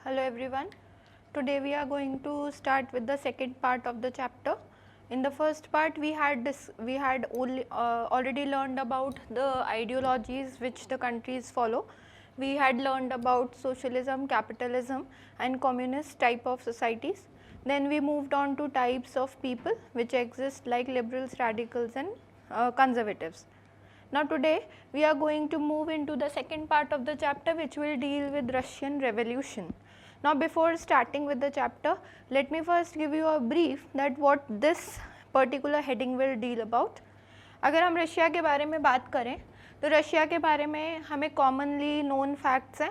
Hello everyone. Today we are going to start with the second part of the chapter. In the first part we had already learned about the ideologies which the countries follow. We had learned about socialism, capitalism and communist type of societies. Then we moved on to types of people which exist like liberals, radicals and conservatives. Now today we are going to move into the second part of the chapter which will deal with Russian Revolution. Now before starting with the chapter, let me first give you a brief that what this particular heading will deal about. अगर हम Russia के बारे में बात करें तो Russia के बारे में हमें कॉमनली नोन फैक्ट्स हैं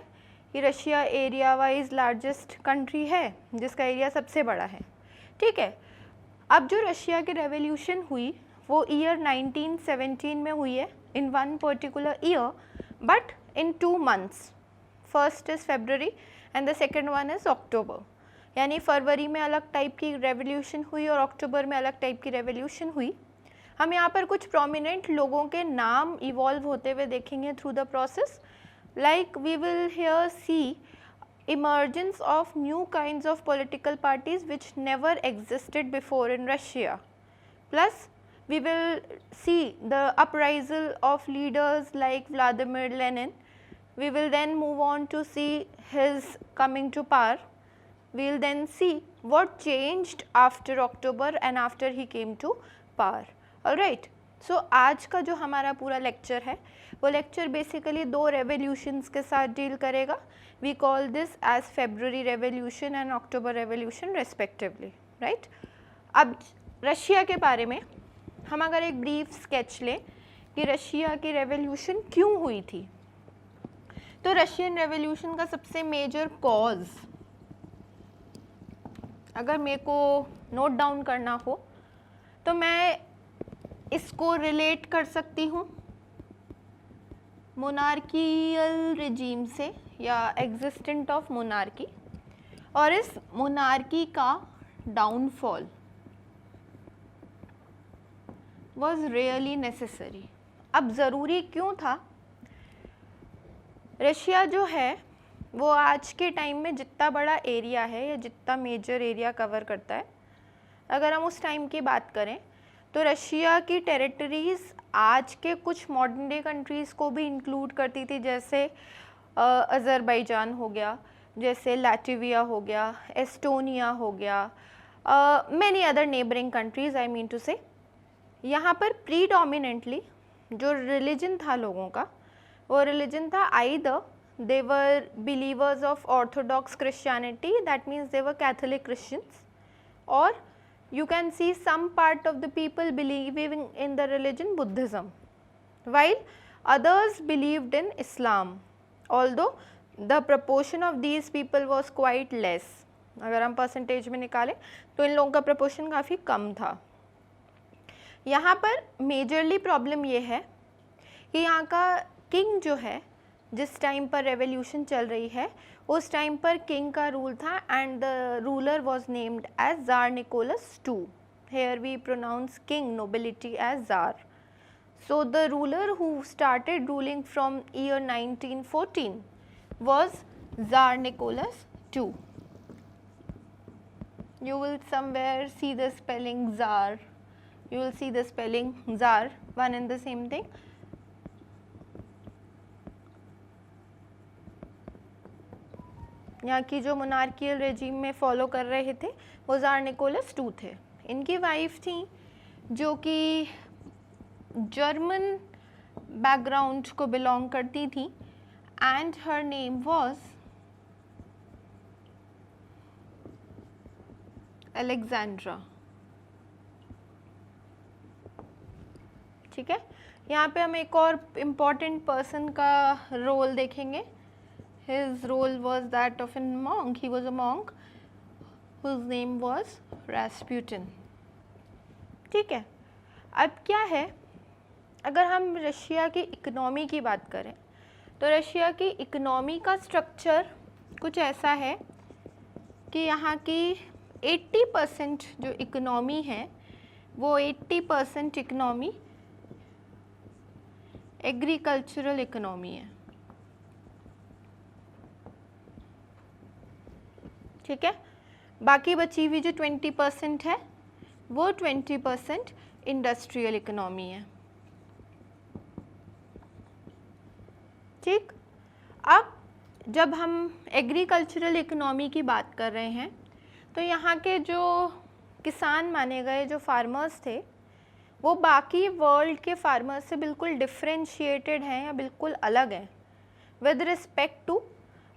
कि Russia area wise largest country है जिसका एरिया सबसे बड़ा है, ठीक है। अब जो रशिया की रेवोल्यूशन हुई वो ईयर 1917 में हुई है in one particular year but in 2 months. First is February and the second one is October. यानी फरवरी में अलग टाइप की रेवोल्यूशन हुई और अक्टूबर में अलग टाइप की रेवोल्यूशन हुई। हम यहाँ पर कुछ प्रोमिनेंट लोगों के नाम इवॉल्व होते हुए देखेंगे through the process. Like we will here see emergence of new kinds of political parties which never existed before in Russia. Plus we will see the uprisal of leaders like Vladimir Lenin. We will then move on to see his coming to power. We will then see what changed after October and after he came to power. Alright. So आज का जो हमारा पूरा lecture है वो lecture basically दो revolutions के साथ डील करेगा. We call this as February Revolution and October Revolution respectively. Right? अब रशिया के बारे में हम अगर एक ब्रीफ स्केच लें कि रशिया की रेवोल्यूशन क्यों हुई थी, तो रशियन रेवोल्यूशन का सबसे मेजर कॉज अगर मेरे को नोट डाउन करना हो तो मैं इसको रिलेट कर सकती हूँ मोनार्कियल रिजीम से या एग्जिस्टेंट ऑफ मोनार्की और इस मोनार्की का डाउनफॉल was really necessary. अब ज़रूरी क्यों था? रशिया जो है वो आज के टाइम में जितना बड़ा एरिया है या जितना मेजर एरिया कवर करता है, अगर हम उस टाइम की बात करें तो रशिया की टेरिटरीज़ आज के कुछ मॉडर्न डे कंट्रीज़ को भी इंक्लूड करती थी, जैसे अज़रबैजान हो गया, जैसे लैटविया हो गया, एस्टोनिया हो गया, many other neighbouring countries I mean to say. यहाँ पर प्रीडोमिनेंटली जो रिलीजन था लोगों का वो रिलीजन था either they were believers of Orthodox Christianity, that means they were Catholic Christians, और you can see some part of the people believing in the religion Buddhism, while others believed in Islam, although the proportion of these people was quite less. अगर हम percentage में निकालें तो इन लोगों का proportion काफ़ी कम था। यहाँ पर मेजरली प्रॉब्लम ये है कि यहाँ का किंग जो है, जिस टाइम पर रेवोल्यूशन चल रही है उस टाइम पर किंग का रूल था and the ruler was named as Tsar Nicholas II. Here we pronounce king nobility as tsar. So the ruler who started ruling from year 1914 was Tsar Nicholas II. You will somewhere see the spelling Tsar. You will see the spelling Tsar, one and the same thing. यहाँ की जो monarchial regime में follow कर रहे थे वो ज़ार Nicholas II थे. इनकी वाइफ थी जो कि जर्मन बैकग्राउंड को बिलोंग करती थी and her name was Alexandra. ठीक है, यहाँ पे हम एक और इम्पॉर्टेंट पर्सन का रोल देखेंगे. His role was that of a monk. He was a monk whose name was Rasputin. ठीक है, अब क्या है, अगर हम रशिया की इकनॉमी की बात करें तो रशिया की इकनॉमी का स्ट्रक्चर कुछ ऐसा है कि यहाँ की 80% जो इकनॉमी है वो 80% इकनॉमी एग्रीकल्चरल इकनॉमी है. ठीक है। बाकी बची हुई जो 20% है वो 20% इंडस्ट्रियल इकोनॉमी है, ठीक। अब जब हम एग्रीकल्चरल इकोनॉमी की बात कर रहे हैं तो यहाँ के जो किसान माने गए, जो फार्मर्स थे, वो बाकी वर्ल्ड के फार्मर्स से बिल्कुल डिफ्रेंशिएटेड हैं या बिल्कुल अलग हैं विद रिस्पेक्ट टू,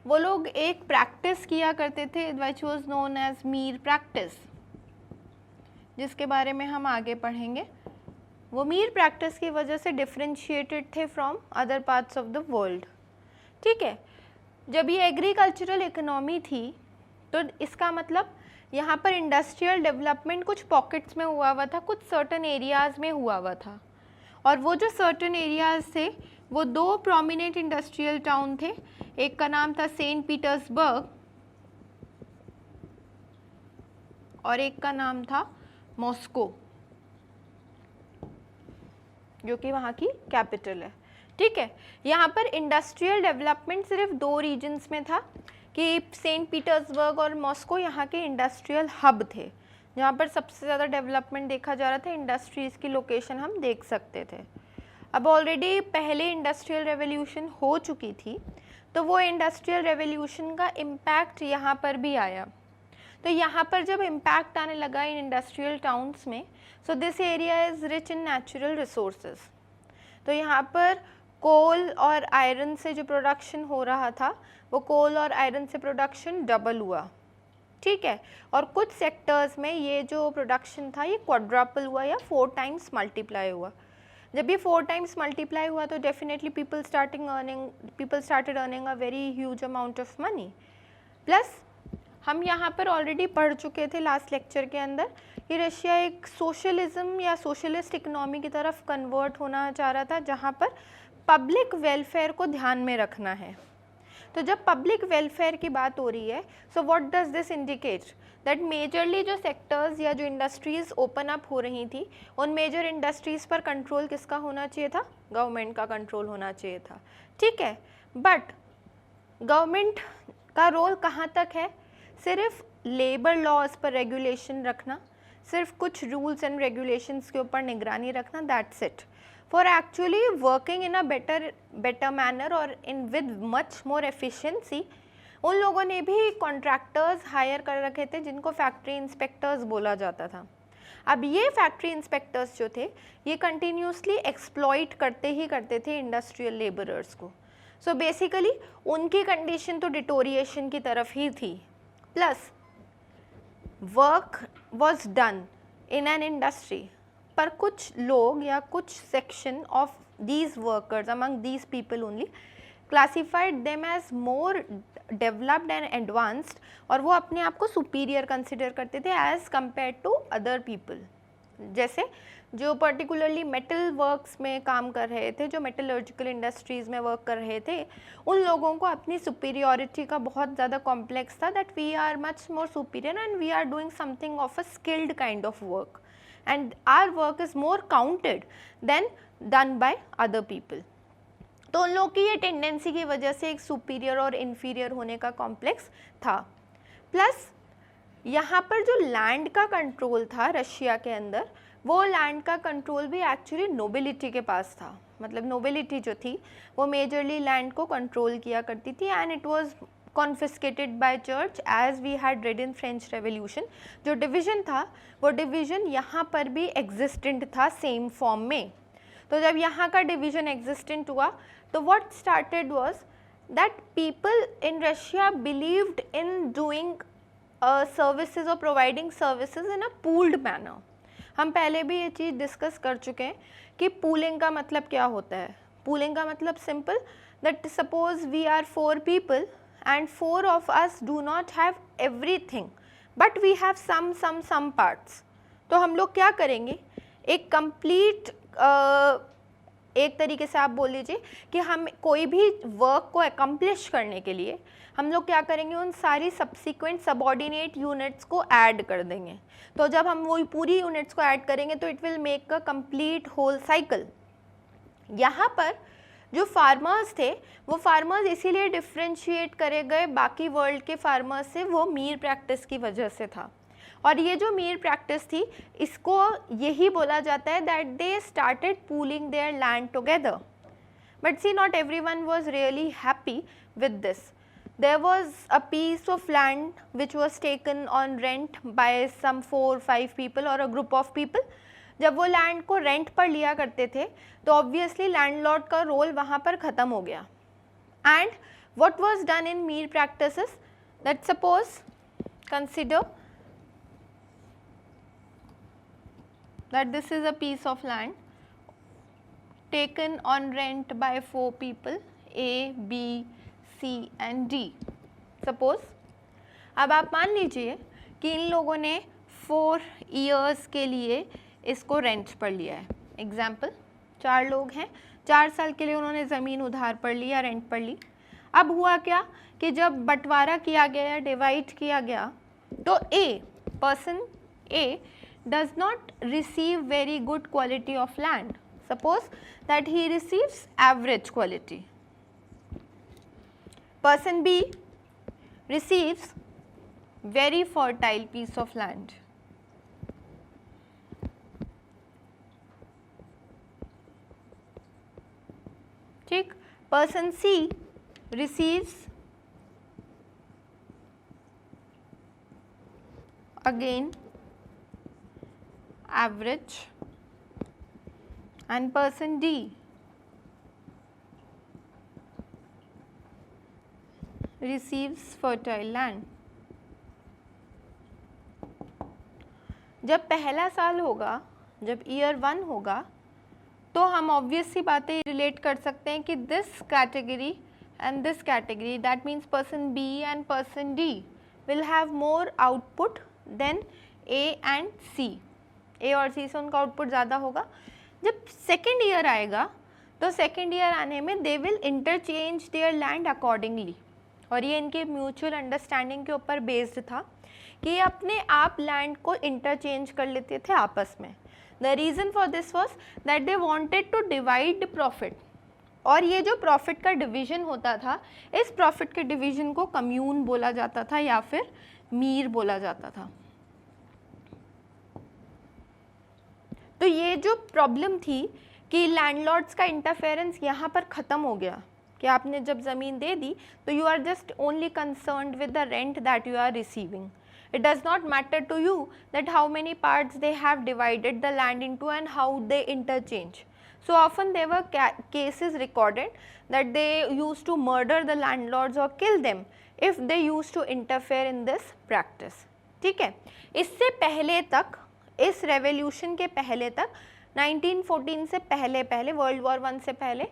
वो लोग एक प्रैक्टिस किया करते थे which was known as mir practice, जिसके बारे में हम आगे पढ़ेंगे। वो मीर प्रैक्टिस की वजह से डिफ्रेंशिएटेड थे from other parts of the world, ठीक है। जब ये एग्रीकल्चरल इकोनॉमी थी तो इसका मतलब यहाँ पर इंडस्ट्रियल डेवलपमेंट कुछ पॉकेट्स में हुआ था, कुछ सर्टन एरियाज़ में हुआ था, और वो जो सर्टन एरियाज़ थे वो दो प्रोमिनेंट इंडस्ट्रियल टाउन थे, एक का नाम था सेंट पीटर्सबर्ग और एक का नाम था मॉस्को, जो कि वहाँ की कैपिटल है, ठीक है। यहाँ पर इंडस्ट्रियल डेवलपमेंट सिर्फ दो रीजन्स में था कि सेंट पीटर्सबर्ग और मॉस्को यहाँ के इंडस्ट्रियल हब थे, जहाँ पर सबसे ज़्यादा डेवलपमेंट देखा जा रहा था। इंडस्ट्रीज़ की लोकेशन हम देख सकते थे। अब ऑलरेडी पहले इंडस्ट्रियल रेवोल्यूशन हो चुकी थी, तो वो इंडस्ट्रियल रेवोल्यूशन का इम्पैक्ट यहाँ पर भी आया। तो यहाँ पर जब इम्पैक्ट आने लगा इन इंडस्ट्रियल टाउन्स में, so this area is rich in natural resources. तो यहाँ पर कोल और आयरन से जो प्रोडक्शन हो रहा था, वो कोल और आयरन से प्रोडक्शन डबल हुआ, ठीक है। और कुछ सेक्टर्स में ये जो प्रोडक्शन था ये क्वाड्रपल हुआ या 4 टाइम्स मल्टीप्लाई हुआ। जब ये 4 टाइम्स मल्टीप्लाई हुआ तो definitely people started earning a very huge amount of money. Plus हम यहाँ पर ऑलरेडी पढ़ चुके थे लास्ट लेक्चर के अंदर कि रशिया एक सोशलिज्म या सोशलिस्ट इकोनॉमी की तरफ कन्वर्ट होना चाह रहा था, जहाँ पर पब्लिक वेलफेयर को ध्यान में रखना है। तो जब पब्लिक वेलफेयर की बात हो रही है, so what does this indicate, that majorly जो सेक्टर्स या जो इंडस्ट्रीज़ ओपन अप हो रही थी, उन मेजर इंडस्ट्रीज़ पर कंट्रोल किसका होना चाहिए था? गवर्नमेंट का कंट्रोल होना चाहिए था, ठीक है। बट गवर्नमेंट का रोल कहाँ तक है? सिर्फ लेबर लॉज पर रेगुलेशन रखना, सिर्फ कुछ रूल्स एंड रेगुलेशंस के ऊपर निगरानी रखना, that's it. For actually working in a better manner or in with much more efficiency, उन लोगों ने भी कॉन्ट्रैक्टर्स हायर कर रखे थे जिनको फैक्ट्री इंस्पेक्टर्स बोला जाता था। अब ये फैक्ट्री इंस्पेक्टर्स जो थे ये कंटिन्यूसली एक्सप्लॉइट करते थे इंडस्ट्रियल लेबरर्स को। सो बेसिकली उनकी कंडीशन तो डिटोरिएशन की तरफ ही थी। Plus work was done in an industry, पर कुछ लोग या कुछ section of these workers among these people only classified them as more developed and advanced, और वो अपने आप को सुपीरियर कंसिडर करते थे as compared to other people. जैसे जो पर्टिकुलरली मेटल वर्क्स में काम कर रहे थे, जो मेटलर्जिकल इंडस्ट्रीज़ में वर्क कर रहे थे, उन लोगों को अपनी सुपीरियरिटी का बहुत ज़्यादा कॉम्प्लेक्स था, that we are much more superior and we are doing something of a skilled kind of work and our work is more counted than done by other people। तो उन लोगों की ये टेंडेंसी की वजह से एक सुपीरियर और इन्फीरियर होने का कॉम्प्लेक्स था। प्लस यहाँ पर जो लैंड का कंट्रोल था रशिया के अंदर, वो लैंड का कंट्रोल भी एक्चुअली नोबिलिटी के पास था। मतलब नोबिलिटी जो थी वो मेजरली लैंड को कंट्रोल किया करती थी and it was confiscated by church as we had read in French revolution. जो डिवीज़न था वो डिवीज़न यहाँ पर भी एग्जिस्टेंट था सेम फॉर्म में। तो जब यहाँ का डिवीज़न एग्जिस्टेंट हुआ तो what started was that people in Russia believed in doing services और providing services in a pooled manner. हम पहले भी ये चीज़ डिस्कस कर चुके हैं कि पूलिंग का मतलब क्या होता है। पूलिंग का मतलब simple, that suppose we are 4 people and 4 of us do not have everything but we have some parts। तो हम लोग क्या करेंगे, एक कंप्लीट एक तरीके से आप बोल लीजिए कि हम कोई भी वर्क को अकम्प्लिश करने के लिए हम लोग क्या करेंगे, उन सारी सब्सिक्वेंट सबऑर्डिनेट यूनिट्स को ऐड कर देंगे। तो जब हम वो पूरी यूनिट्स को ऐड करेंगे तो it will make a complete whole cycle. यहाँ पर जो फार्मर्स थे वो फार्मर्स इसीलिए डिफ्रेंशिएट करे गए बाकी वर्ल्ड के फार्मर्स से, वो मीर प्रैक्टिस की वजह से था। और ये जो मीर प्रैक्टिस थी इसको यही बोला जाता है that they started pooling their land together. But see not everyone was really happy with this. There was a piece of land which was taken on rent by some 4-5 people or a group of people. जब वो land को rent पर लिया करते थे तो obviously landlord का role वहाँ पर ख़त्म हो गया। And what was done in mere practices, let's suppose consider that this is a piece of land taken on rent by 4 people A, B, C and D. Suppose अब आप मान लीजिए कि इन लोगों ने 4 years के लिए इसको रेंट पर लिया है। एग्जाम्पल, 4 लोग हैं, 4 साल के लिए उन्होंने ज़मीन उधार पर ली या रेंट पर ली। अब हुआ क्या कि जब बंटवारा किया गया या डिवाइड किया गया तो person A does not receive very good quality of land. Suppose that he receives average quality. Person B receives very fertile piece of land. ठीक, person C receives again average and person D receives fertile land. जब पहला साल होगा, जब year 1 होगा, तो हम obvious सी बातें रिलेट कर सकते हैं कि this category and this category, that means person B and person D will have more output than A and C. A और सी से उनका आउटपुट ज़्यादा होगा। जब सेकेंड ईयर आएगा तो सेकेंड ईयर आने में they will interchange there land accordingly, और ये इनके म्यूचुअल अंडरस्टैंडिंग के ऊपर बेस्ड था कि ये अपने आप लैंड को इंटरचेंज कर लेते थे आपस में। The reason for this was that they wanted to divide profit, और ये जो प्रॉफिट का डिवीजन होता था, इस प्रॉफिट के डिवीजन को कम्यून बोला जाता था या फिर मीर बोला जाता था। तो ये जो प्रॉब्लम थी कि लैंडलॉर्ड्स का इंटरफेरेंस यहाँ पर ख़त्म हो गया कि आपने जब ज़मीन दे दी तो you are just only concerned with the rent that you are receiving. It does not matter to you that how many parts they have divided the land into and how they interchange. So often there were cases recorded that they used to murder the landlords or kill them if they used to interfere in this practice. ठीक है, इससे पहले तक, इस revolution के पहले तक, 1914 से पहले वर्ल्ड वॉर 1 से पहले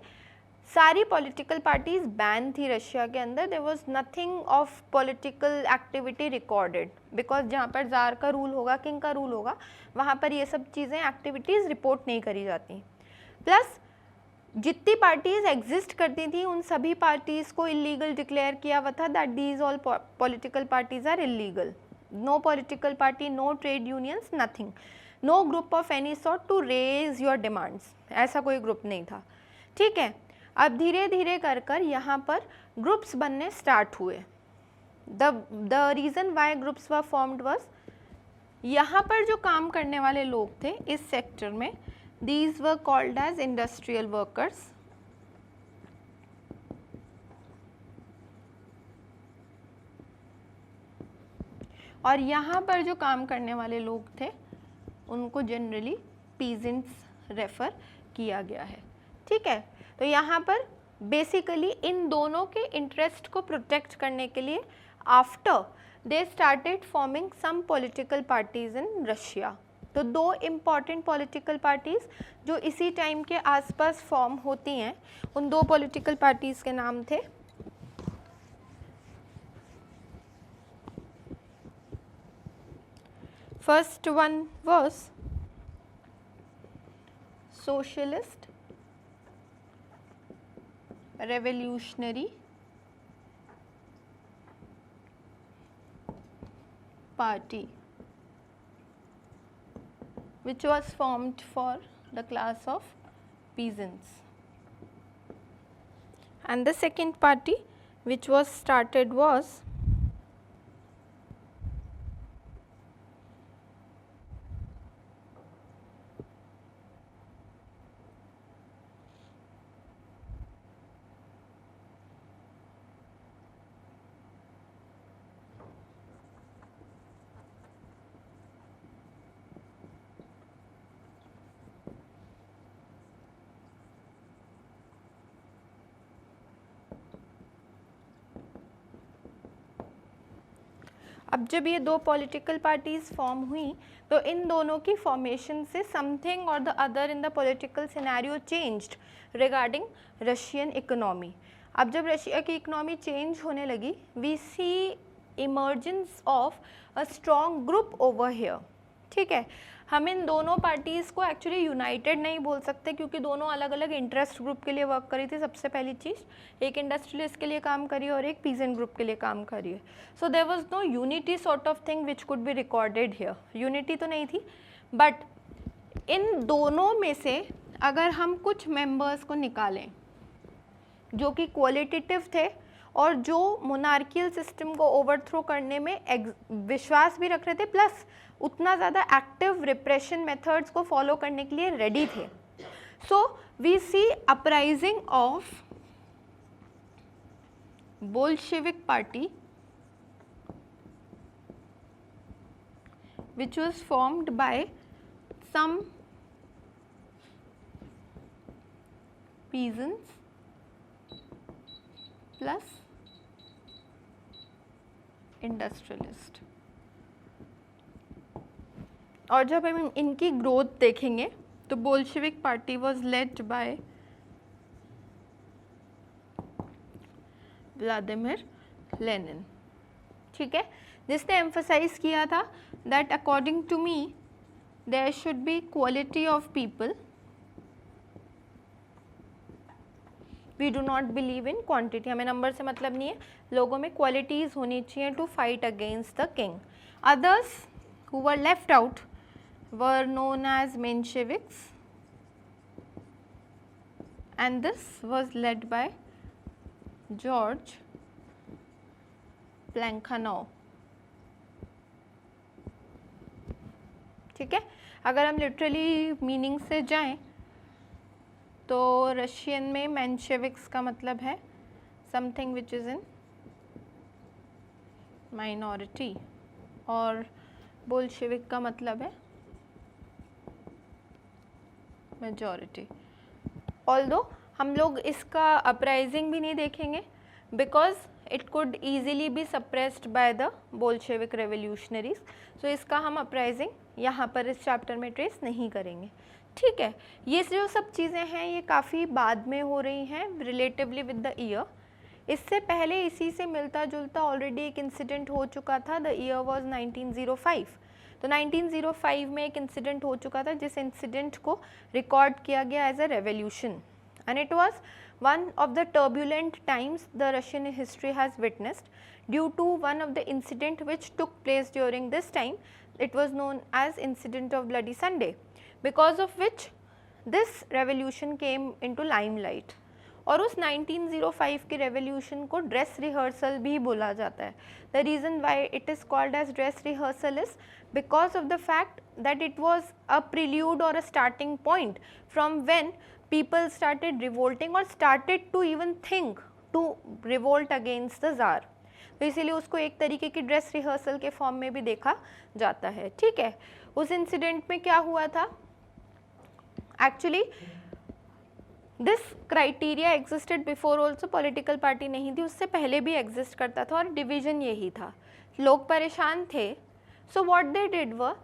सारी पॉलिटिकल पार्टीज बैन थी रशिया के अंदर. There was nothing of political activity recorded because जहाँ पर जार का रूल होगा, किंग का रूल होगा, वहाँ पर ये सब चीज़ें एक्टिविटीज़ रिपोर्ट नहीं करी जाती. प्लस जितनी पार्टीज़ एग्जिस्ट करती थी उन सभी पार्टीज़ को इलीगल डिक्लेयर किया हुआ था that these all political parties are illegal. No political party, no trade unions, nothing, no group of any sort to raise your demands. ऐसा कोई ग्रुप नहीं था. ठीक है, अब धीरे धीरे कर कर यहाँ पर ग्रुप्स बनने स्टार्ट हुए. The reason Y groups were formed was, यहाँ पर जो काम करने वाले लोग थे इस सेक्टर में, these were called as industrial workers. और यहाँ पर जो काम करने वाले लोग थे उनको जनरली पीजेंट्स रेफर किया गया है. ठीक है, तो यहाँ पर बेसिकली इन दोनों के इंटरेस्ट को प्रोटेक्ट करने के लिए after they started forming some political parties in Russia. तो दो इम्पॉर्टेंट पॉलिटिकल पार्टीज़ जो इसी टाइम के आसपास फॉर्म होती हैं, उन दो पॉलिटिकल पार्टीज़ के नाम थे first one was socialist revolutionary party which was formed for the class of peasants. and the second party which was started was अब जब ये दो पॉलिटिकल पार्टीज फॉर्म हुई तो इन दोनों की फॉर्मेशन से समथिंग और the other in the political scenario changed regarding Russian economy. अब जब रशिया की इकोनॉमी चेंज होने लगी, we see emergence of a strong group over here. ठीक है, हम इन दोनों पार्टीज़ को एक्चुअली यूनाइटेड नहीं बोल सकते क्योंकि दोनों अलग अलग इंटरेस्ट ग्रुप के लिए वर्क करी थी। सबसे पहली चीज़, एक इंडस्ट्रियलिस्ट के लिए काम करी और एक पीजेंट ग्रुप के लिए काम करी है। So there was no unity sort of thing which could be recorded here. Unity तो नहीं थी, बट इन दोनों में से अगर हम कुछ मेंबर्स को निकालें जो कि क्वालिटेटिव थे और जो मोनार्कियल सिस्टम को ओवरथ्रो करने में विश्वास भी रख रहे थे, प्लस उतना ज़्यादा एक्टिव रिप्रेशन मेथड्स को फॉलो करने के लिए रेडी थे। So we see uprising of Bolshevik party which was formed by some peasants plus industrialist. और जब हम इनकी ग्रोथ देखेंगे तो Bolshevik party was led by Vladimir Lenin. ठीक है, जिसने एम्फसाइज किया था that according to me there should be quality of people, we do not believe in quantity. हमें नंबर से मतलब नहीं है, लोगों में क्वालिटीज़ होनी चाहिए to fight against the king. Others who were left out were known as Mensheviks and this was led by George Plekhanov. ठीक है, अगर हम लिटरली मीनिंग से जाएं तो रशियन में मेंशेविक्स का मतलब है something which is in minority और बोल्शेविक का मतलब है मेजॉरिटी। ऑल्दो हम लोग इसका अपराइजिंग भी नहीं देखेंगे because it could easily be suppressed by the Bolshevik revolutionaries. So इसका हम अपराइजिंग यहाँ पर इस चैप्टर में ट्रेस नहीं करेंगे। ठीक है, ये जो सब चीज़ें हैं ये काफ़ी बाद में हो रही हैं रिलेटिवली विद द ईयर। इससे पहले इसी से मिलता जुलता ऑलरेडी एक इंसिडेंट हो चुका था। The year was 1905। तो 1905 में एक इंसिडेंट हो चुका था जिस इंसिडेंट को रिकॉर्ड किया गया as a revolution, and it was one of the turbulent times the Russian history has witnessed due to one of the incident which took place during this time. It was known as incident of Bloody Sunday, because of which this revolution came into limelight. और उस 1905 की revolution को dress rehearsal भी बोला जाता है। The reason why it is called as dress rehearsal is because of the fact that it was a prelude और a starting point from when people started revolting or started to even think to revolt against the czar। तो इसीलिए उसको एक तरीके की dress rehearsal के form में भी देखा जाता है। ठीक है, उस इंसिडेंट में क्या हुआ था, actually this criteria existed before also. Political party नहीं थी, उससे पहले भी एग्जिस्ट करता था और डिवीजन यही था। लोग परेशान थे, so what they did were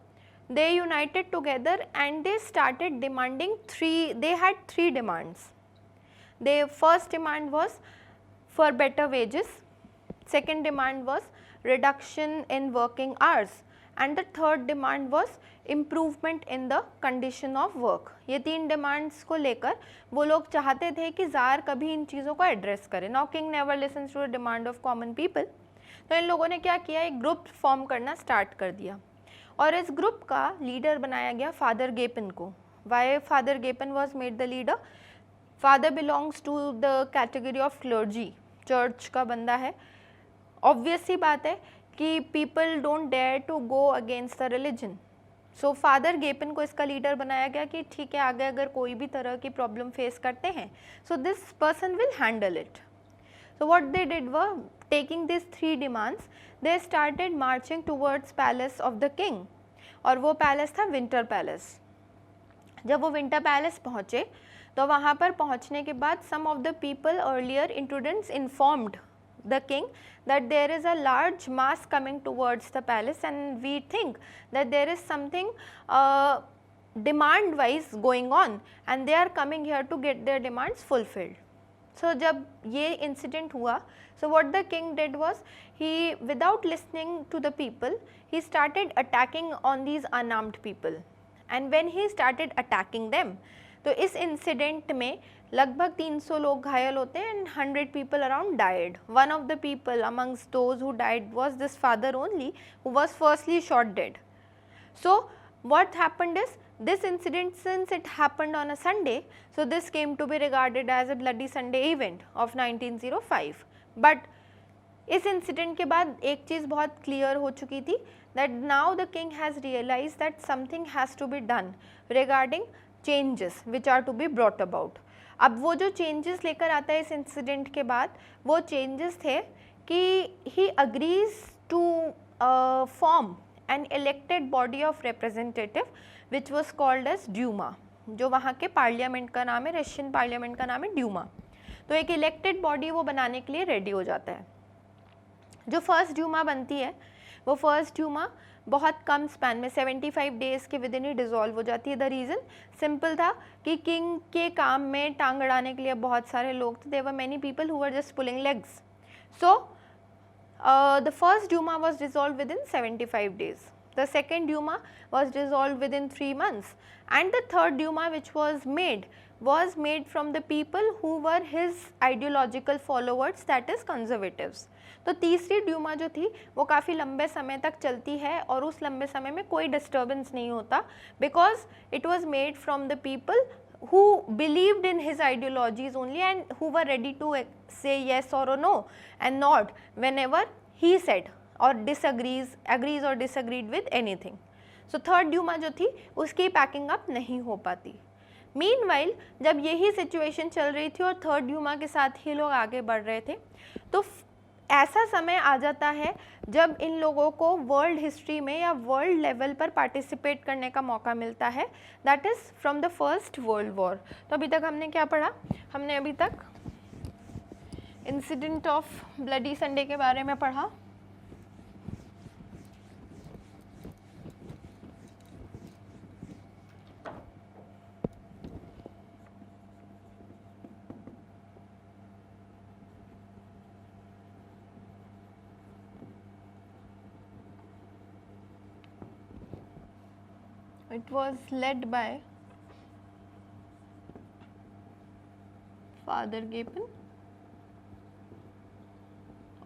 they united together and they started demanding they had three demands. Their first demand was for better wages, second demand was reduction in working hours, and the third demand was improvement in the condition of work। ये तीन demands को लेकर वो लोग चाहते थे कि ज़ार कभी इन चीज़ों को एड्रेस करे। Now king never listens to the demand of common people. तो इन लोगों ने क्या किया, एक ग्रुप फॉर्म करना स्टार्ट कर दिया और इस ग्रुप का लीडर बनाया गया फादर गेपन को। Why father Gapon was made the leader, father belongs to the category of clergy, church का बंदा है। ऑब्वियस सी बात है कि people don't dare to go against the religion, so father Gapon को इसका लीडर बनाया गया कि ठीक है, आगे अगर कोई भी तरह की प्रॉब्लम फेस करते हैं so this person will handle it. So what they did were, taking this 3 demands, they started marching towards palace of the king, और वो पैलेस था विंटर पैलेस। जब वो विंटर पैलेस पहुँचे तो वहाँ पर पहुँचने के बाद some of the people earlier intruders informed the king that there is a large mass coming towards the palace and we think that there is something demand wise going on and they are coming here to get their demands fulfilled. So जब ये incident हुआ, so what the king did was he, without listening to the people, he started attacking on these unarmed people, and when he started attacking them, तो इस incident में लगभग 300 लोग घायल होते हैं and 100 people around died. One of the people amongst those who died was this father only, who was firstly shot dead. So what happened is, this incident, since it happened on a Sunday, so this came to be regarded as a bloody Sunday event of 1905. But इस incident के बाद एक चीज़ बहुत clear हो चुकी थी, that now the king has realized that something has to be done regarding changes which are to be brought about. अब वो जो चेंजेस लेकर आता है इस इंसिडेंट के बाद, वो चेंजेस थे कि he agrees to form an elected body of representative which was called as Duma, जो वहाँ के पार्लियामेंट का नाम है, रशियन पार्लियामेंट का नाम है ड्यूमा। तो एक इलेक्टेड बॉडी वो बनाने के लिए रेडी हो जाता है। जो फर्स्ट ड्यूमा बनती है, वो फर्स्ट ड्यूमा बहुत कम स्पैन में 75 डेज़ के विद इन ही डिज़ोल्व हो जाती है। द रीज़न सिंपल था कि किंग के काम में टांग अड़ाने के लिए बहुत सारे लोग थे, there were many people who were just pulling legs. So the first Duma was dissolve within 75 days, the second Duma was dissolved within 3 months, and the third Duma which was made from the people who were his ideological followers, that is conservatives. तो तीसरी Dumas जो थी वो काफ़ी लंबे समय तक चलती है और उस लंबे समय में कोई डिस्टर्बेंस नहीं होता, because it was made from the people who believed in his ideologies only and who were ready to say yes or no and nod whenever he said or agrees or disagreed with anything. So third Duma जो थी उसकी packing up नहीं हो पाती। Meanwhile जब यही situation चल रही थी और थर्ड ड्यूमा के साथ ही लोग आगे बढ़ रहे थे, तो ऐसा समय आ जाता है जब इन लोगों को वर्ल्ड हिस्ट्री में या वर्ल्ड लेवल पर पार्टिसिपेट करने का मौका मिलता है, that is from the first world war. तो अभी तक हमने क्या पढ़ा? हमने अभी तक इंसिडेंट ऑफ ब्लडी संडे के बारे में पढ़ा, it was led by father Gapon,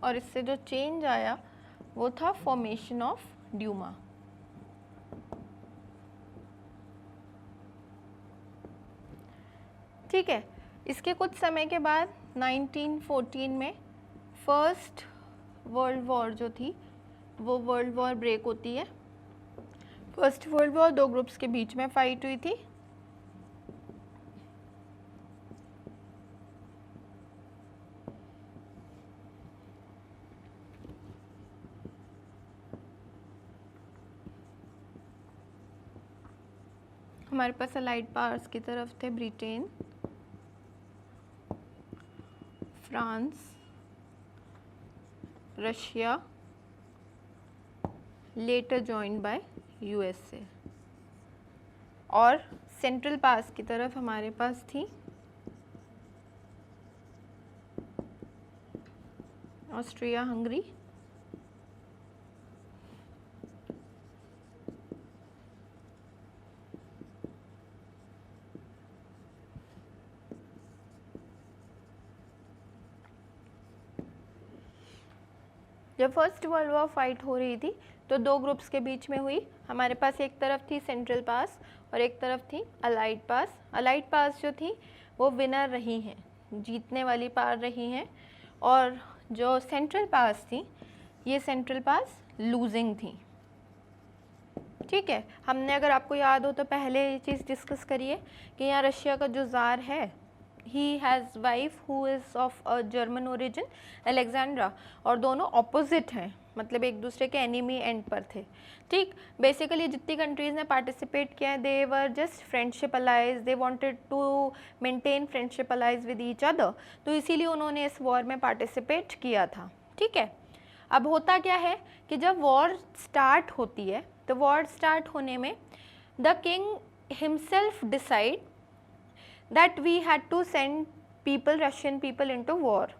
और इससे जो चेंज आया वो था फॉर्मेशन ऑफ ड्यूमा। ठीक है, इसके कुछ समय के बाद 1914 में फर्स्ट वर्ल्ड वॉर जो थी वो वर्ल्ड वॉर ब्रेक होती है। फर्स्ट वर्ल्ड वॉर 2 ग्रुप्स के बीच में फाइट हुई थी। हमारे पास अलाइड पावर्स की तरफ थे Britain, France, Russia, later joined by USA, और सेंट्रल पास की तरफ हमारे पास थी ऑस्ट्रिया हंगरी, जब फर्स्ट वर्ल्ड वॉर फाइट हो रही थी तो 2 ग्रुप्स के बीच में हुई। हमारे पास एक तरफ थी सेंट्रल पास और एक तरफ थी अलाइड पास। अलाइड पास जो थी वो विनर रही हैं, जीतने वाली पावर रही हैं, और जो सेंट्रल पावर्स थी ये सेंट्रल पावर्स लूजिंग थी। ठीक है, हमने अगर आपको याद हो तो पहले ये चीज़ डिस्कस करिए कि यहाँ रशिया का जो ज़ार है, he has wife who is of a German origin, Alexandra, और दोनों ऑपोजिट हैं, मतलब एक दूसरे के एनिमी एंड पर थे। ठीक, बेसिकली जितनी कंट्रीज़ ने पार्टिसिपेट किया है they were just friendship allies, they wanted to maintain friendship allies with each other, तो इसीलिए उन्होंने इस वॉर में पार्टिसिपेट किया था। ठीक है, अब होता क्या है कि जब वॉर स्टार्ट होती है तो वॉर स्टार्ट होने में the king himself decide that we had to send people, Russian people into war.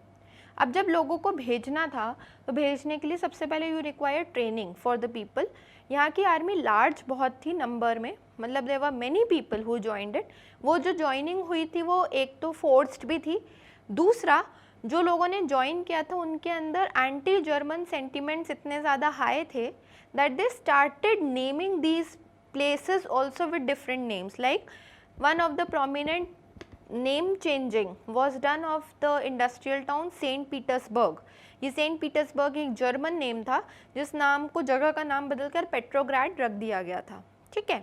अब जब लोगों को भेजना था तो भेजने के लिए सबसे पहले you require training for the people. यहाँ की आर्मी लार्ज बहुत थी नंबर में, मतलब there were many people who joined it. वो जो ज्वाइनिंग हुई थी वो एक तो फोर्स्ड भी थी, दूसरा जो लोगों ने ज्वाइन किया था उनके अंदर एंटी जर्मन सेंटिमेंट्स इतने ज़्यादा हाई थे that they started naming these places also with different names. Like one of the prominent name changing was done of the industrial town Saint Petersburg. ये सेंट पीटर्सबर्ग एक German name था जिस नाम को जगह का नाम बदलकर पेट्रोग्राड रख दिया गया था। ठीक है,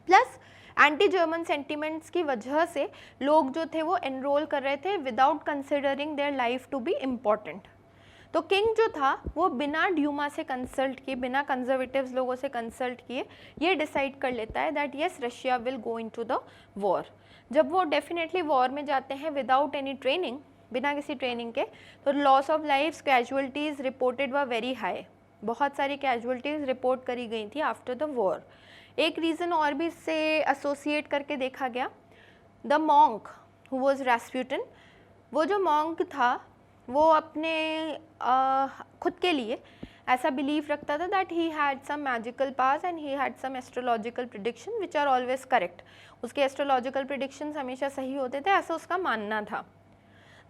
प्लस एंटी जर्मन सेंटिमेंट्स की वजह से लोग जो थे वो एनरोल कर रहे थे without considering their life to be important. तो किंग जो था वो बिना ड्यूमा से कंसल्ट किए, बिना कंजर्वेटिव्स लोगों से कंसल्ट किए ये डिसाइड कर लेता है that yes Russia will go into the war. जब वो डेफिनेटली वॉर में जाते हैं विदाउट एनी ट्रेनिंग, बिना किसी ट्रेनिंग के, तो loss of lifes, casualties reported were very high. बहुत सारी कैजुअलिटीज़ रिपोर्ट करी गई थी आफ्टर द वॉर। एक रीज़न और भी इससे एसोसिएट करके देखा गया, the monk who was Rasputin. वो जो मॉन्क था वो अपने खुद के लिए ऐसा बिलीव रखता था that he had some magical powers and he had some astrological prediction which are always correct. उसके एस्ट्रोलॉजिकल प्रिडिक्शंस हमेशा सही होते थे, ऐसा उसका मानना था।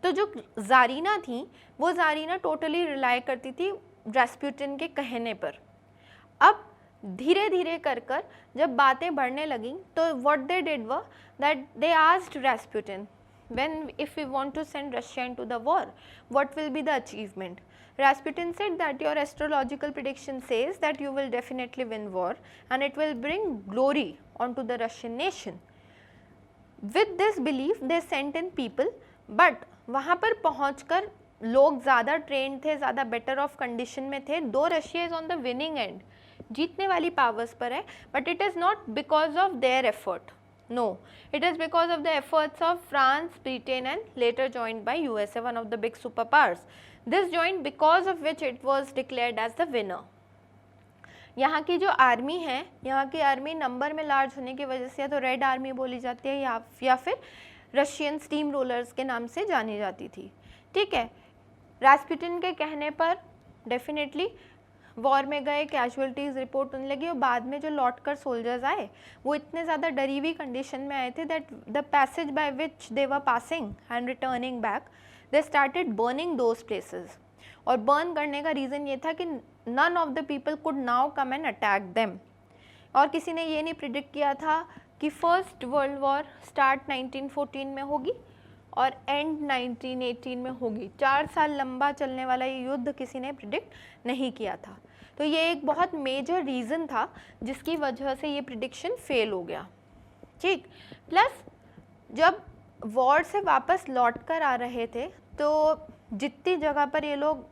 तो जो जारीना थी वो जारीना टोटली रिलाई करती थी रास्पुटिन के कहने पर। अब धीरे धीरे कर जब बातें बढ़ने लगी तो what they did were that they asked Rasputin, when if we want to send Russia into the war, what will be the achievement? Rasputin said that your astrological prediction says that you will definitely win war and it will bring glory onto the Russian nation. With this belief they sent in people, but वहाँ पर पहुँचकर लोग ज़्यादा trend थे, ज़्यादा better of condition में थे। दो Russia is on the winning and, जीतने वाली पावर्स पर है, but it is not because of their effort, no, it is because of the efforts of France, Britain and later joined by USA, one of the big superpowers. This joined because of which it was declared as the winner. यहाँ की जो army है, यहाँ की army number में large होने की वजह से या तो रेड आर्मी बोली जाती है या फिर रशियन स्टीम रोलर्स के नाम से जानी जाती थी। ठीक है, रास्पुटिन के कहने पर डेफिनेटली वॉर में गए, कैजुअलिटीज़ रिपोर्ट होने लगी और बाद में जो लौट कर सोल्जर्स आए वो इतने ज़्यादा डरी हुई कंडीशन में आए थे that the passage by which they were passing and returning back they started burning those places. और बर्न करने का रीज़न ये था कि none of the people could now come and attack them. और किसी ने ये नहीं प्रिडिक्ट किया था कि फर्स्ट वर्ल्ड वॉर स्टार्ट 1914 में होगी और एंड 1918 में होगी। 4 साल लंबा चलने वाला ये युद्ध किसी ने प्रिडिक्ट नहीं किया था। तो ये एक बहुत मेजर रीज़न था जिसकी वजह से ये प्रिडिक्शन फेल हो गया। ठीक, प्लस जब वॉर से वापस लौट कर आ रहे थे तो जितनी जगह पर ये लोग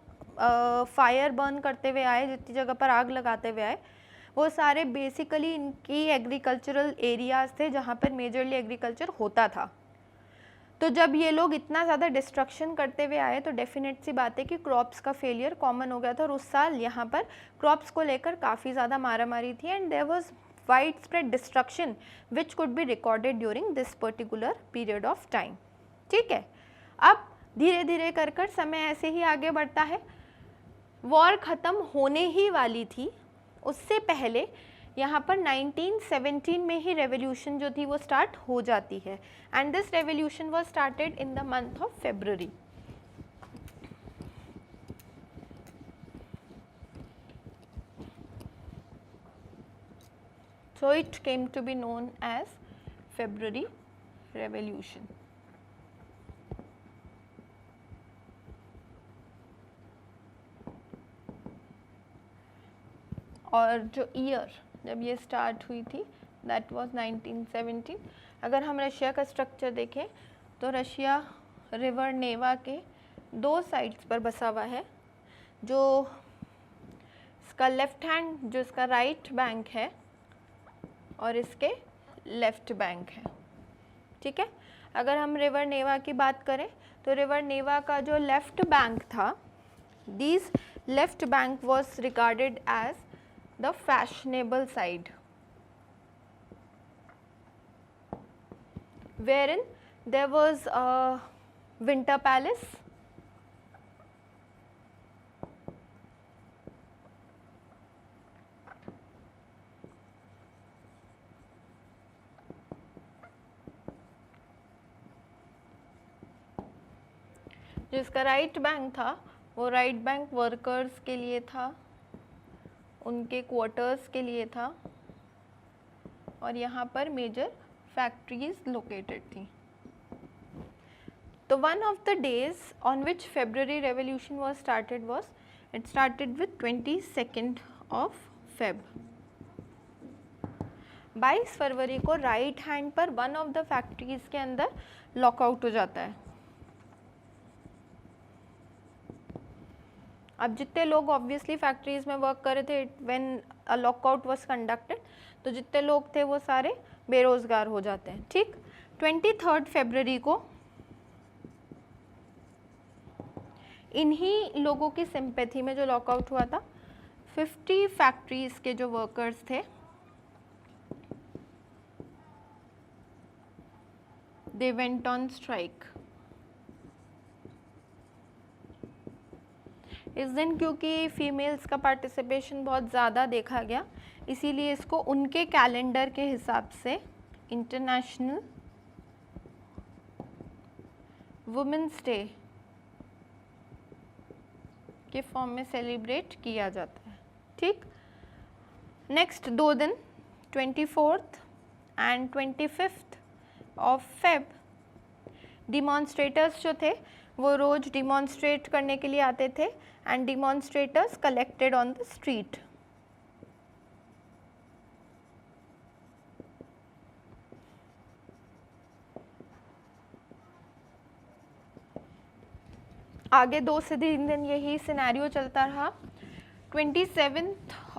फायर बर्न करते हुए आए, जितनी जगह पर आग लगाते हुए आए, वो सारे बेसिकली इनकी एग्रीकल्चरल एरियाज़ थे जहाँ पर मेजरली एग्रीकल्चर होता था। तो जब ये लोग इतना ज़्यादा डिस्ट्रक्शन करते हुए आए तो डेफिनेट सी बात है कि क्रॉप्स का फेलियर कॉमन हो गया था और उस साल यहाँ पर क्रॉप्स को लेकर काफ़ी ज़्यादा मारामारी थी and there was widespread destruction which could be recorded during this particular period of time. ठीक है, अब धीरे धीरे कर समय ऐसे ही आगे बढ़ता है। वॉर ख़त्म होने ही वाली थी, उससे पहले यहाँ पर 1917 में ही रेवोल्यूशन जो थी वो स्टार्ट हो जाती है and this revolution was started in the month of February। So it came to be known as February Revolution. और जो ईयर जब ये स्टार्ट हुई थी दैट वाज 1917। अगर हम रशिया का स्ट्रक्चर देखें तो रशिया रिवर नेवा के 2 साइड्स पर बसा हुआ है। जो इसका लेफ्ट हैंड, जो इसका राइट बैंक है और इसके लेफ्ट बैंक है, ठीक है। अगर हम रिवर नेवा की बात करें तो रिवर नेवा का जो लेफ्ट बैंक था, this left bank was regarded as the fashionable side, wherein there was a winter palace, जिसका राइट बैंक था वो राइट बैंक वर्कर्स के लिए था, उनके क्वार्टर्स के लिए था, और यहाँ पर मेजर फैक्ट्रीज लोकेटेड थी। तो one of the days on which February revolution was started it started with 22 of Feb. 22 फरवरी को राइट हैंड पर वन ऑफ द फैक्ट्रीज के अंदर लॉकआउट हो जाता है। अब जितने लोग ऑब्वियसली फैक्ट्रीज में वर्क कर रहे थे when a lockout was conducted, तो जितने लोग थे वो सारे बेरोजगार हो जाते हैं, ठीक। 23 फरवरी को इन्हीं लोगों की सिंपैथी में जो लॉकआउट हुआ था, 50 फैक्ट्रीज के जो वर्कर्स थे दे वेंट ऑन स्ट्राइक। इस दिन क्योंकि फीमेल्स का पार्टिसिपेशन बहुत ज़्यादा देखा गया, इसीलिए इसको उनके कैलेंडर के हिसाब से इंटरनेशनल वुमेन्स डे के फॉर्म में सेलिब्रेट किया जाता है, ठीक। नेक्स्ट 2 दिन 24 एंड 25 ऑफ फेब डिमॉन्स्ट्रेटर्स जो थे वो रोज़ डिमॉन्स्ट्रेट करने के लिए आते थे and demonstrators collected on the street. आगे 2 से 3 दिन यही सिनेरियो चलता रहा। 27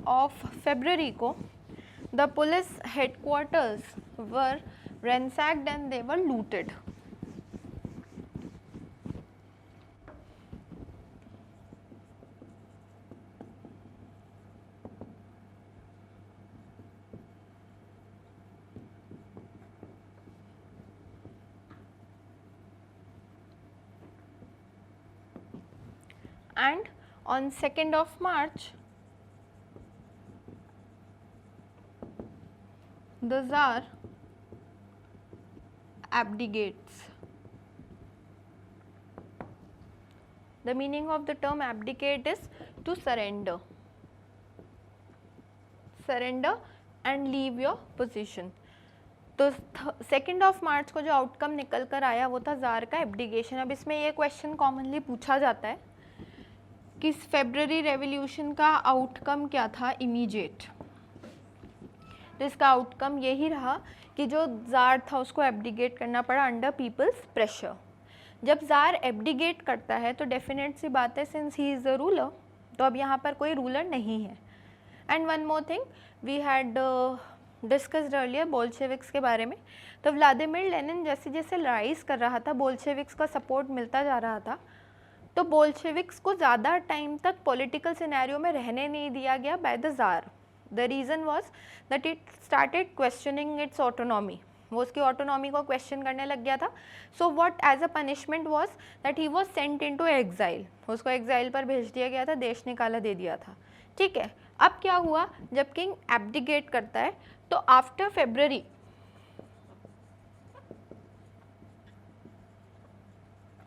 ऑफ फरवरी को the police headquarters were ransacked and they were looted. And on 2nd of March, the Tsar abdicates. The meaning of the term abdicate is to surrender. Surrender and leave your position. तो 2nd of March को जो outcome निकल कर आया वो था jar का abdication. अब इसमें ये क्वेश्चन कॉमनली पूछा जाता है कि फेब्रुअरी रेवोल्यूशन का आउटकम क्या था इमीडिएट। तो इसका आउटकम यही रहा कि जो जार था उसको एब्डिकेट करना पड़ा अंडर पीपल्स प्रेशर। जब जार एब्डिकेट करता है तो डेफिनेट सी बात है, since he is the ruler, तो अब यहाँ पर कोई रूलर नहीं है। And one more thing we had discussed earlier Bolsheviks के बारे में। तो व्लादिमीर लेनिन जैसे जैसे राइज कर रहा था, बोल्शेविक्स का सपोर्ट मिलता जा रहा था, तो बोल्शेविक्स को ज़्यादा टाइम तक पॉलिटिकल सिनेरियो में रहने नहीं दिया गया by the tsar. The reason was that it started questioning its autonomy. वो उसकी ऑटोनॉमी को क्वेश्चन करने लग गया था। So what as a punishment was that he was sent into exile. उसको एग्जाइल पर भेज दिया गया था, देश निकाला दे दिया था, ठीक है। अब क्या हुआ, जब किंग एब्डिकेट करता है तो आफ्टर फेब्रुअरी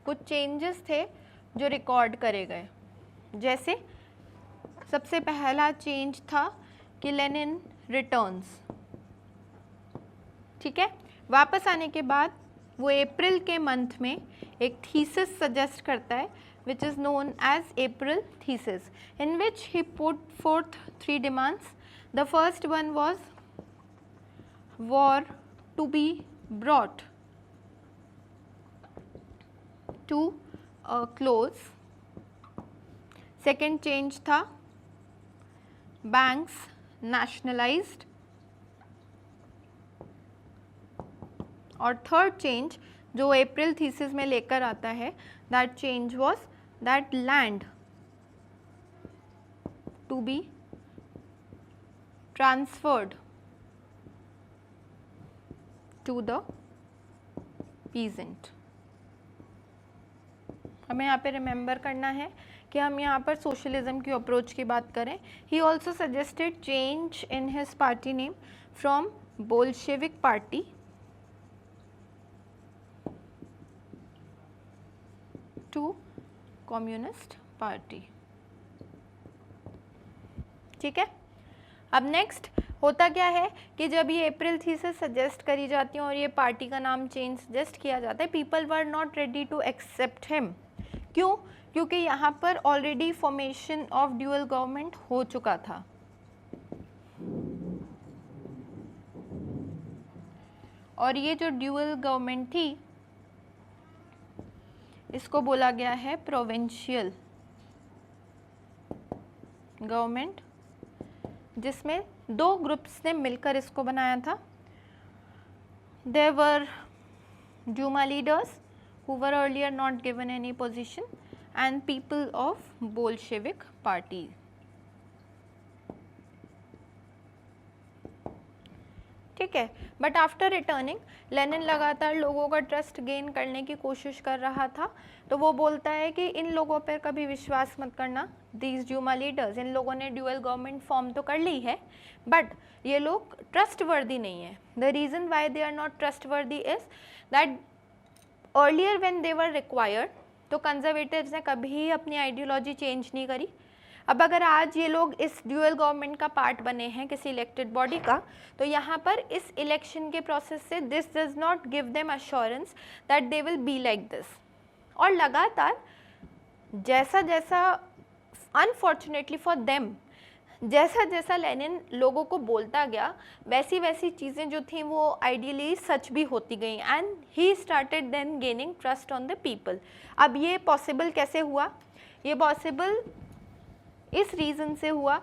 कुछ चेंजेस थे जो रिकॉर्ड करे गए। जैसे सबसे पहला चेंज था कि लेनिन रिटर्न्स, ठीक है। वापस आने के बाद वो अप्रैल के मंथ में एक थीसिस सजेस्ट करता है which is known as April thesis, in which he put forth 3 demands The first one was war to be brought to a close. Second change था banks nationalized. और थर्ड चेंज जो April thesis में लेकर आता है, that change was that land to be transferred to the peasant. हमें यहाँ पे रिमेंबर करना है कि हम यहाँ पर सोशलिज्म की अप्रोच की बात करें. He also suggested change in his party name from Bolshevik party to communist party. ठीक है. अब नेक्स्ट होता क्या है कि जब ये अप्रैल थीसिस सजेस्ट करी जाती है और ये पार्टी का नाम चेंज सजेस्ट किया जाता है, people were not ready to accept him. क्यों? क्योंकि यहाँ पर already formation of dual government हो चुका था. और ये जो ड्यूअल गवर्नमेंट थी इसको बोला गया है प्रोविंशियल गवर्नमेंट, जिसमें दो ग्रुप्स ने मिलकर इसको बनाया था. There were Duma leaders who were earlier not given any position and people of Bolshevik party. ठीक है. बट आफ्टर रिटर्निंग लेनिन लगातार लोगों का ट्रस्ट गेन करने की कोशिश कर रहा था. तो वो बोलता है कि इन लोगों पर कभी विश्वास मत करना. दीज ड्यूमा लीडर्स, इन लोगों ने ड्यूअल गवर्नमेंट फॉर्म तो कर ली है बट ये लोग ट्रस्ट वर्दी नहीं है. The reason why they are not trustworthy is that earlier when they were required, तो कंजर्वेटिव्स ने कभी अपनी आइडियोलॉजी चेंज नहीं करी. अब अगर आज ये लोग इस ड्यूअल गवर्नमेंट का पार्ट बने हैं किसी इलेक्टेड बॉडी का, तो यहाँ पर इस इलेक्शन के प्रोसेस से this does not give them assurance that they will be like this. और लगातार जैसा जैसा अनफॉर्चुनेटली फॉर देम जैसा जैसा लेनिन लोगों को बोलता गया, वैसी वैसी चीज़ें जो थी वो आइडियली सच भी होती गई and he started then gaining trust on the people. अब ये पॉसिबल कैसे हुआ? ये पॉसिबल इस रीज़न से हुआ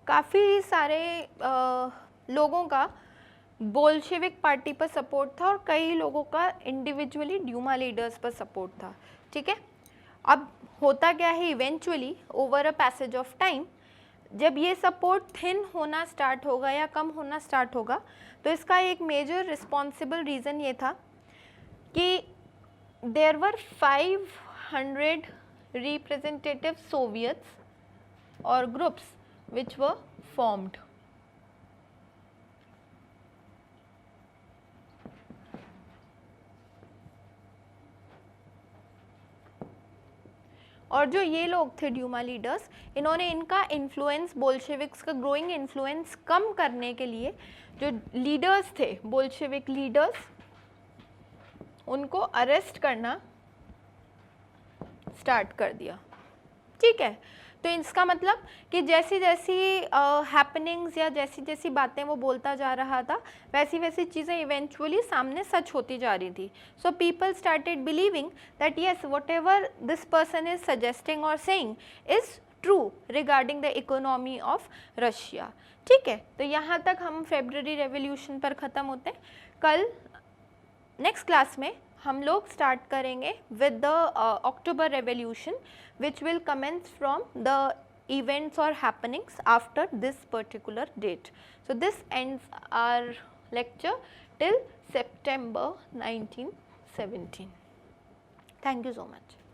काफ़ी सारे लोगों का बोल्शेविक पार्टी पर सपोर्ट था और कई लोगों का इंडिविजुअली ड्यूमा लीडर्स पर सपोर्ट था. ठीक है. अब होता क्या है, eventually over a passage of time जब ये सपोर्ट थिन होना स्टार्ट होगा या कम होना स्टार्ट होगा, तो इसका एक मेजर रिस्पॉन्सिबल रीज़न ये था कि देयर वर 500 रिप्रेजेंटेटिव सोवियट्स और ग्रुप्स which were formed. और जो ये लोग थे ड्यूमा लीडर्स, इन्होंने इनका इन्फ्लुएंस, बोल्शेविक्स का ग्रोइंग इन्फ्लुएंस कम करने के लिए जो लीडर्स थे, बोल्शेविक लीडर्स, उनको अरेस्ट करना स्टार्ट कर दिया. ठीक है. तो इसका मतलब कि जैसी जैसी हैपनिंग्स या जैसी जैसी बातें वो बोलता जा रहा था, वैसी वैसी चीज़ें इवेंचुअली सामने सच होती जा रही थी. So people started believing that yes whatever this person is suggesting और saying is true regarding the economy of Russia. ठीक है. तो यहाँ तक हम फेब्रुअरी रेवोल्यूशन पर ख़त्म होते हैं. कल नेक्स्ट क्लास में हम लोग स्टार्ट करेंगे with the October revolution which will commence from the events or happenings after this particular date. So this ends our lecture till September 1917. Thank you so much.